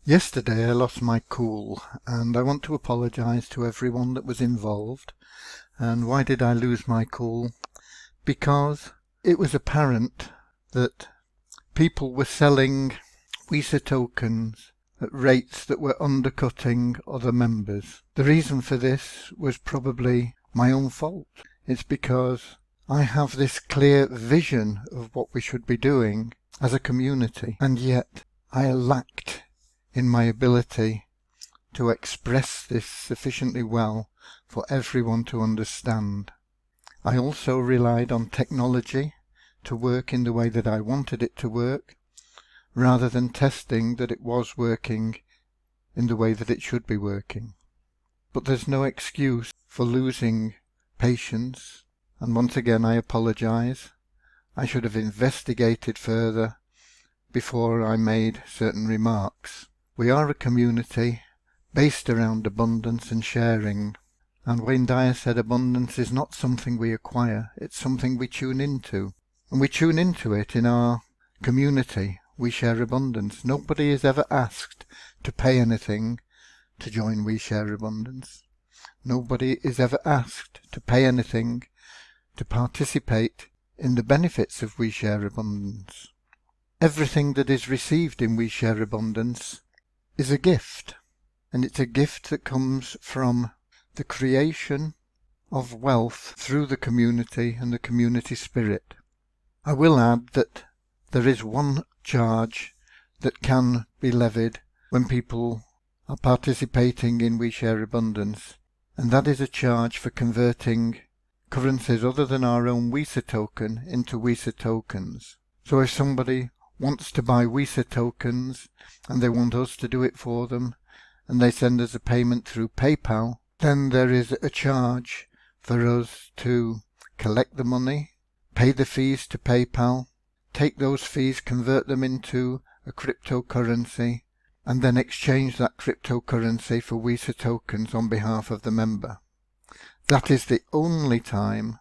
Yesterday I lost my cool, and I want to apologise to everyone that was involved. And why did I lose my cool? Because it was apparent that people were selling WESA tokens at rates that were undercutting other members. The reason for this was probably my own fault. It's because I have this clear vision of what we should be doing as a community, and yet I lacked in my ability to express this sufficiently well for everyone to understand. I also relied on technology to work in the way that I wanted it to work, rather than testing that it was working in the way that it should be working. But there's no excuse for losing patience, and once again I apologise. I should have investigated further before I made certain remarks. We are a community based around abundance and sharing, and Wayne Dyer said abundance is not something we acquire, it's something we tune into. And we tune into it in our community. We share abundance. Nobody is ever asked to pay anything to join We Share Abundance. Nobody is ever asked to pay anything to participate in the benefits of We Share Abundance. Everything that is received in We Share Abundance is a gift, and it's a gift that comes from the creation of wealth through the community and the community spirit. I will add that there is one charge that can be levied when people are participating in We Share Abundance, and that is a charge for converting currencies other than our own WESA token into WESA tokens. So if somebody wants to buy WESA tokens and they want us to do it for them, and they send us a payment through PayPal, then there is a charge for us to collect the money, pay the fees to PayPal, take those fees, convert them into a cryptocurrency, and then exchange that cryptocurrency for WESA tokens on behalf of the member. That is the only time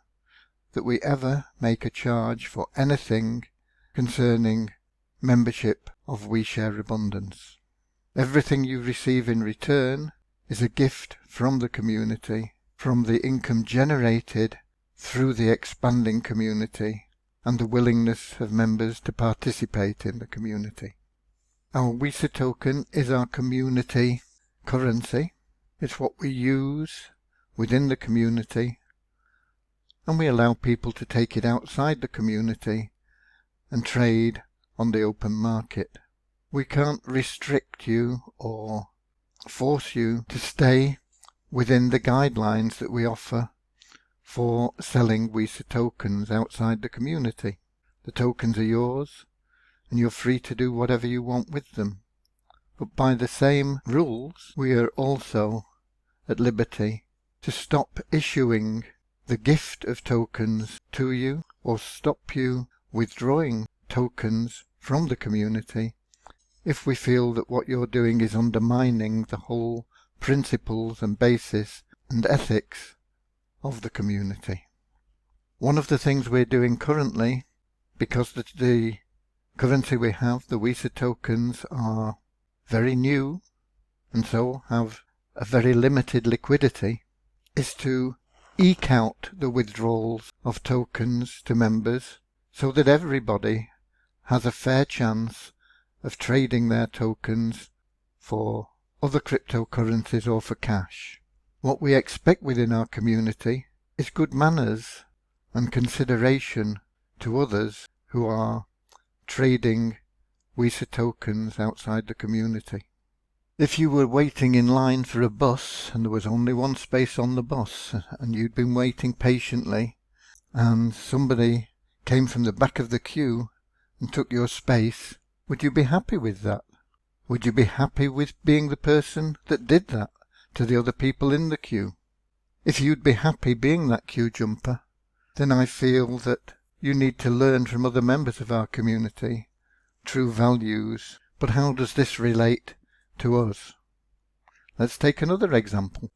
that we ever make a charge for anything concerning membership of We Share Abundance. Everything you receive in return is a gift from the community, from the income generated through the expanding community and the willingness of members to participate in the community. Our WESA token is our community currency. It's what we use within the community, and we allow people to take it outside the community and trade on the open market. We can't restrict you or force you to stay within the guidelines that we offer for selling WESA tokens outside the community. The tokens are yours, and you're free to do whatever you want with them. But by the same rules, we are also at liberty to stop issuing the gift of tokens to you, or stop you withdrawing tokens from the community if we feel that what you're doing is undermining the whole principles and basis and ethics of the community. One of the things we're doing currently, because the currency we have, the WESA tokens, are very new and so have a very limited liquidity, is to eke out the withdrawals of tokens to members so that everybody has a fair chance of trading their tokens for other cryptocurrencies or for cash. What we expect within our community is good manners and consideration to others who are trading WESA tokens outside the community. If you were waiting in line for a bus and there was only one space on the bus and you'd been waiting patiently and somebody came from the back of the queue and took your space, would you be happy with that? Would you be happy with being the person that did that to the other people in the queue? If you'd be happy being that queue jumper, then I feel that you need to learn from other members of our community true values. But how does this relate to us? Let's take another example.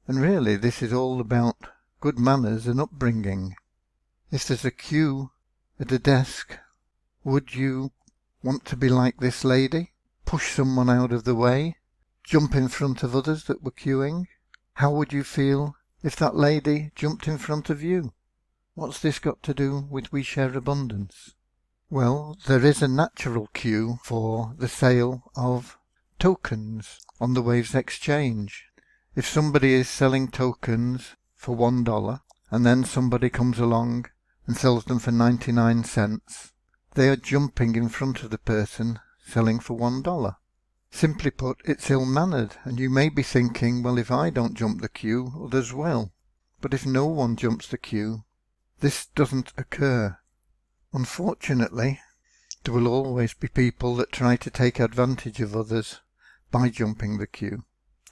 And really this is all about good manners and upbringing. If there's a queue at a desk, would you want to be like this lady? push someone out of the way, jump in front of others that were queuing? How would you feel if that lady jumped in front of you? What's this got to do with We Share Abundance? Well, there is a natural queue for the sale of tokens on the WESA exchange. If somebody is selling tokens for $1 and then somebody comes along and sells them for 99 cents, they are jumping in front of the person selling for $1. Simply put, it's ill-mannered, and you may be thinking, well, if I don't jump the queue, others will. But if no one jumps the queue, this doesn't occur. Unfortunately, there will always be people that try to take advantage of others by jumping the queue,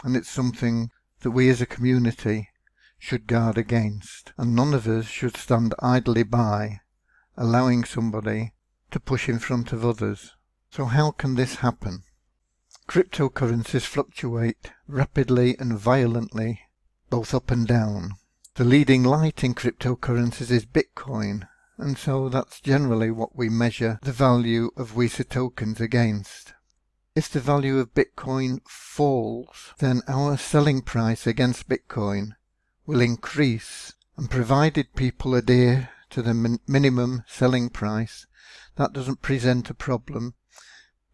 and it's something that we as a community should guard against, and none of us should stand idly by allowing somebody to push in front of others. So how can this happen? Cryptocurrencies fluctuate rapidly and violently, both up and down. The leading light in cryptocurrencies is Bitcoin, and so that's generally what we measure the value of WESA tokens against. If the value of Bitcoin falls, then our selling price against Bitcoin will increase, and provided people adhere to the minimum selling price, that doesn't present a problem,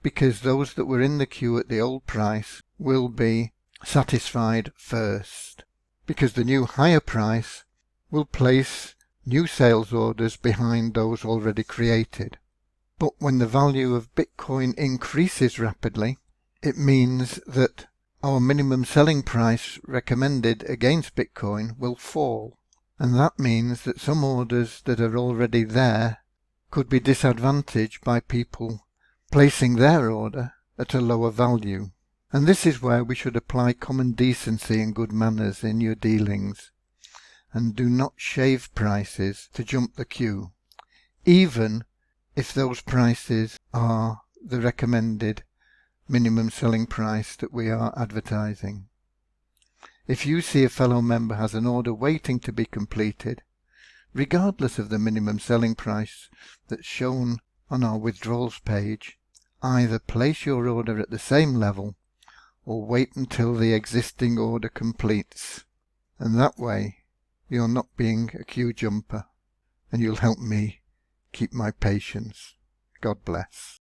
because those that were in the queue at the old price will be satisfied first, because the new higher price will place new sales orders behind those already created. But when the value of Bitcoin increases rapidly, it means that our minimum selling price recommended against Bitcoin will fall, and that means that some orders that are already there could be disadvantaged by people placing their order at a lower value. And this is where we should apply common decency and good manners in your dealings, and do not shave prices to jump the queue, even if those prices are the recommended minimum selling price that we are advertising. If you see a fellow member has an order waiting to be completed, regardless of the minimum selling price that's shown on our withdrawals page, either place your order at the same level or wait until the existing order completes, and that way you're not being a queue jumper, and you'll help me keep my patience. God bless.